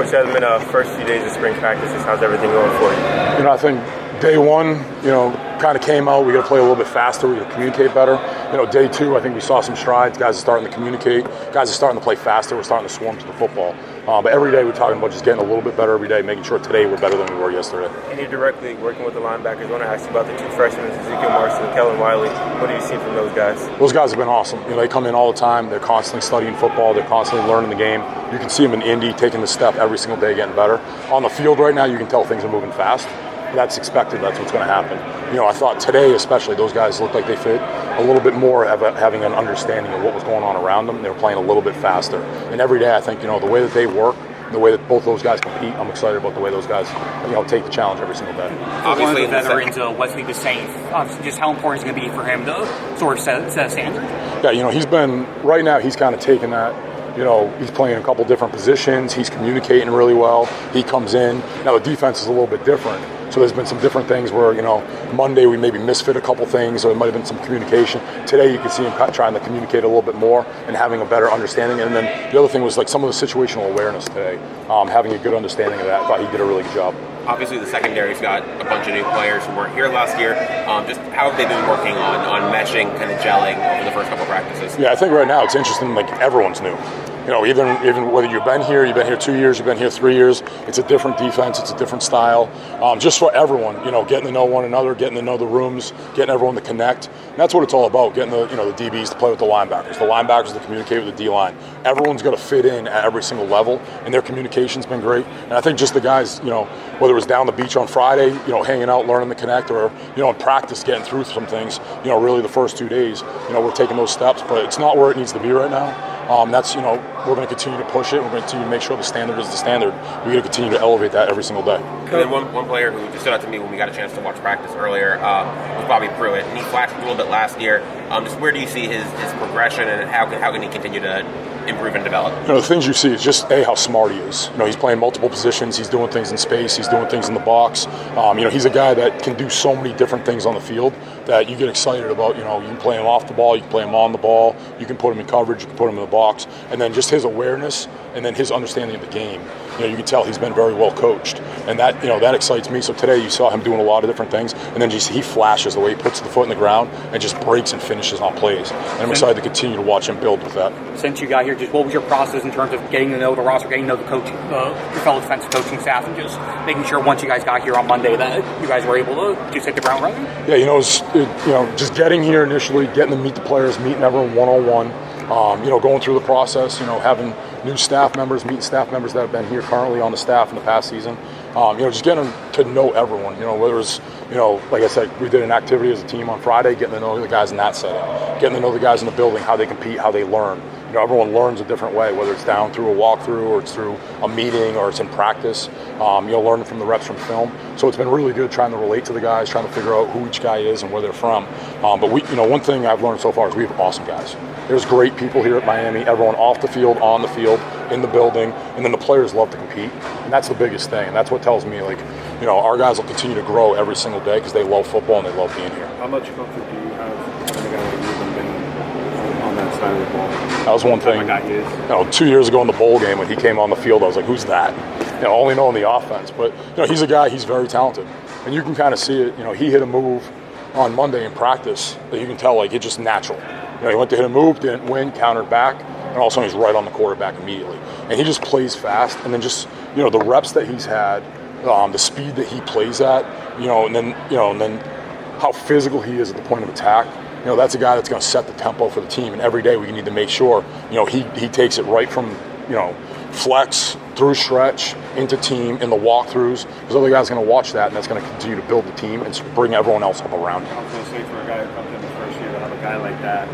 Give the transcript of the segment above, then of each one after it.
Coach Hetherman, first few days of spring practices, how's everything going for you? I think day one, kind of came out. We got to play a little bit faster. We got to communicate better. Day two, I think we saw some strides. Guys are starting to communicate. Guys are starting to play faster. We're starting to swarm to the football. But every day we're talking about just getting a little bit better every day, making sure today we're better than we were yesterday. And you're directly working with the linebackers. I want to ask you about the two freshmen, Ezekiel Marson and Kellen Wiley. What have you seen from those guys? Those guys have been awesome. They come in all the time. They're constantly studying football. They're constantly learning the game. You can see them in Indy taking the step every single day, getting better. On the field right now, you can tell things are moving fast. That's expected. That's what's going to happen. I thought today especially those guys looked like they fit a little bit more of having an understanding of what was going on around them. They were playing a little bit faster. And every day I think, the way that they work, the way that both those guys compete, I'm excited about the way those guys, take the challenge every single day. Obviously, one of the veterans, Wesley was saying just how important it's going to be for him to sort of set a standard. Yeah, he's been, right now he's kind of taken that. He's playing a couple different positions. He's communicating really well. He comes in. Now the defense is a little bit different. So there's been some different things where, Monday we maybe misfit a couple things, or it might have been some communication. Today you can see him trying to communicate a little bit more and having a better understanding. And then the other thing was like some of the situational awareness today, having a good understanding of that. I thought he did a really good job. Obviously the secondary's got a bunch of new players who weren't here last year. Just how have they been working on meshing, kind of gelling over the first couple of practices? Yeah, I think right now it's interesting, like everyone's new. Even whether you've been here 2 years, you've been here 3 years, it's a different defense, it's a different style. Just for everyone, getting to know one another, getting to know the rooms, getting everyone to connect. And that's what it's all about, getting the DBs to play with the linebackers to communicate with the D-line. Everyone's got to fit in at every single level, and their communication's been great. And I think just the guys, whether it was down the beach on Friday, hanging out, learning to connect, or, in practice getting through some things, really the first 2 days, we're taking those steps, but it's not where it needs to be right now. That's, we're going to continue to push it. We're going to continue to make sure the standard is the standard. We're going to continue to elevate that every single day. And then one player who just stood out to me when we got a chance to watch practice earlier was Bobby Pruitt, and he flashed a little bit last year. Just where do you see his progression, and how can he continue to improve and develop? The things you see is just how smart he is. He's playing multiple positions. He's doing things in space. He's doing things in the box. He's a guy that can do so many different things on the field that you get excited about. You can play him off the ball. You can play him on the ball. You can put him in coverage. You can put him in the box. And then just his awareness and then his understanding of the game. You can tell he's been very well coached, and that that excites me. So today you saw him doing a lot of different things, and then he flashes the way he puts the foot in the ground and just breaks and finishes on plays. And I'm excited to continue to watch him build with that. Since you got here, just what was your process in terms of getting to know the roster, getting to know the coach, your fellow defensive coaching staff, and just making sure once you guys got here on Monday that you guys were able to just hit the ground running? Yeah, just getting here initially, getting to meet the players, meeting everyone one-on-one. Going through the process, having new staff members, meeting staff members that have been here currently on the staff in the past season. Just getting to know everyone. Whether it's, like I said, we did an activity as a team on Friday, getting to know the guys in that setting, getting to know the guys in the building, how they compete, how they learn. Everyone learns a different way, whether it's down through a walkthrough or it's through a meeting or it's in practice. Learning from the reps from film. So it's been really good trying to relate to the guys, trying to figure out who each guy is and where they're from. But one thing I've learned so far is we have awesome guys. There's great people here at Miami, everyone off the field, on the field, in the building, and then the players love to compete. And that's the biggest thing. And that's what tells me, our guys will continue to grow every single day because they love football and they love being here. How much comfort do you have having a guy like you being on that side of the ball? That was one thing. 2 years ago in the bowl game when he came on the field, I was like, who's that? Only knowing the offense. But, he's a guy, he's very talented. And you can kind of see it. He hit a move on Monday in practice that you can tell, it's just natural. He went to hit a move, didn't win, countered back, and all of a sudden he's right on the quarterback immediately. And he just plays fast, and then just, the reps that he's had, the speed that he plays at, and then how physical he is at the point of attack. That's a guy that's going to set the tempo for the team, and every day we need to make sure, he takes it right from, flex through stretch into team in the walkthroughs, because other guys are going to watch that, and that's going to continue to build the team and bring everyone else up around him. I was going to say, for a guy who comes in the first year to have a guy like that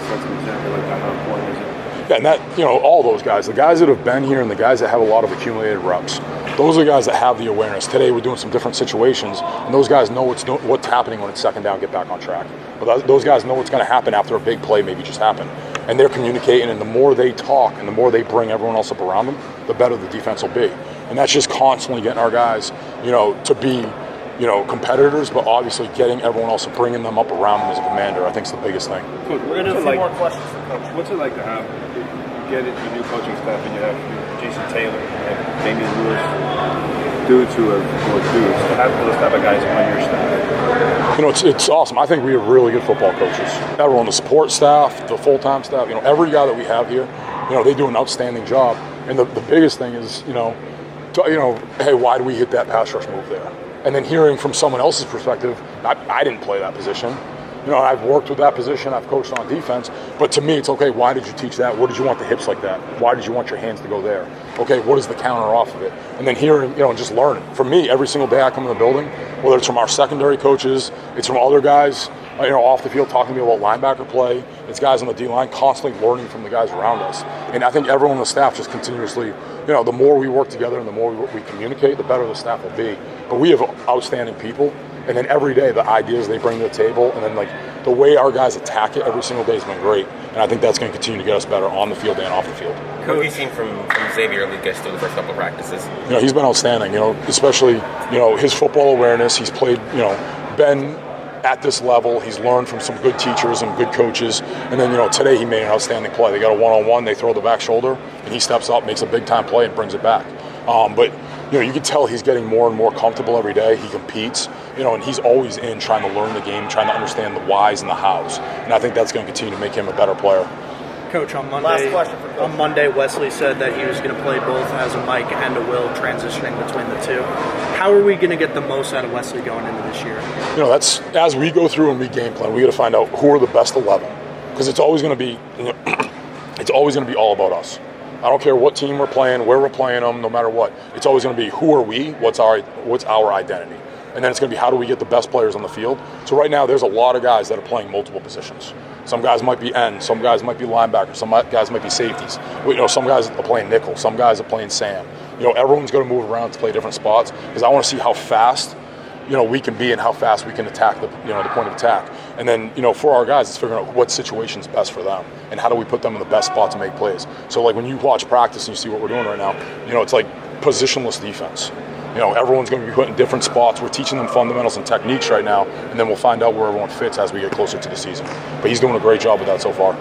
sets an example like that, how important is it? Yeah, and that, all those guys, the guys that have been here and the guys that have a lot of accumulated reps, those are the guys that have the awareness. Today we're doing some different situations, and those guys know what's happening when it's second down, get back on track. But those guys know what's going to happen after a big play maybe just happened. And they're communicating, and the more they talk and the more they bring everyone else up around them, the better the defense will be. And that's just constantly getting our guys, to be, competitors, but obviously getting everyone else and bringing them up around them as a commander, I think is the biggest thing. Coach, we're going to have a few more questions for Coach. What's it like to have get into the new coaching staff and you have Jason Taylor and Damian Lewis, dudes who are dudes, to have those type of guys on your staff? You know, it's awesome. I think we have really good football coaches. Everyone, the support staff, the full-time staff, you know, every guy that we have here, you know, they do an outstanding job. And the biggest thing is, hey, why do we hit that pass rush move there? And then hearing from someone else's perspective, I didn't play that position. You know, I've worked with that position, I've coached on defense, but to me it's okay, why did you teach that? What did you want the hips like that? Why did you want your hands to go there? Okay, what is the counter off of it? And then hearing, and just learning. For me, every single day I come in the building, whether it's from our secondary coaches, it's from other guys, off the field talking to me about linebacker play, it's guys on the D-line constantly learning from the guys around us. And I think everyone on the staff just continuously, the more we work together and the more we communicate, the better the staff will be. But we have outstanding people. And then every day, the ideas they bring to the table, and then the way our guys attack it every single day has been great. And I think that's going to continue to get us better on the field and off the field. What have you seen from Xavier Lucas through the first couple of practices? He's been outstanding. Especially his football awareness. He's played. Been at this level. He's learned from some good teachers and good coaches. And then today he made an outstanding play. They got a one-on-one. They throw the back shoulder, and he steps up, makes a big time play, and brings it back. But you can tell he's getting more and more comfortable every day. He competes, and he's always in trying to learn the game, trying to understand the whys and the hows. And I think that's going to continue to make him a better player. Coach, on Monday, last question for Coach. On Monday, Wesley said that he was going to play both as a Mike and a Will, transitioning between the two. How are we going to get the most out of Wesley going into this year? That's as we go through and we game plan, we got to find out who are the best 11, because it's always going to be, it's always going to be all about us. I don't care what team we're playing, where we're playing them, no matter what. It's always going to be who are we, what's our identity. And then it's going to be how do we get the best players on the field. So right now there's a lot of guys that are playing multiple positions. Some guys might be end, some guys might be linebackers, some guys might be safeties. Some guys are playing nickel, some guys are playing Sam. Everyone's going to move around to play different spots because I want to see how fast we can be and how fast we can attack the point of attack. And then, for our guys, it's figuring out what situation's best for them and how do we put them in the best spot to make plays. So when you watch practice and you see what we're doing right now, it's like positionless defense. Everyone's going to be put in different spots. We're teaching them fundamentals and techniques right now, and then we'll find out where everyone fits as we get closer to the season. But he's doing a great job with that so far.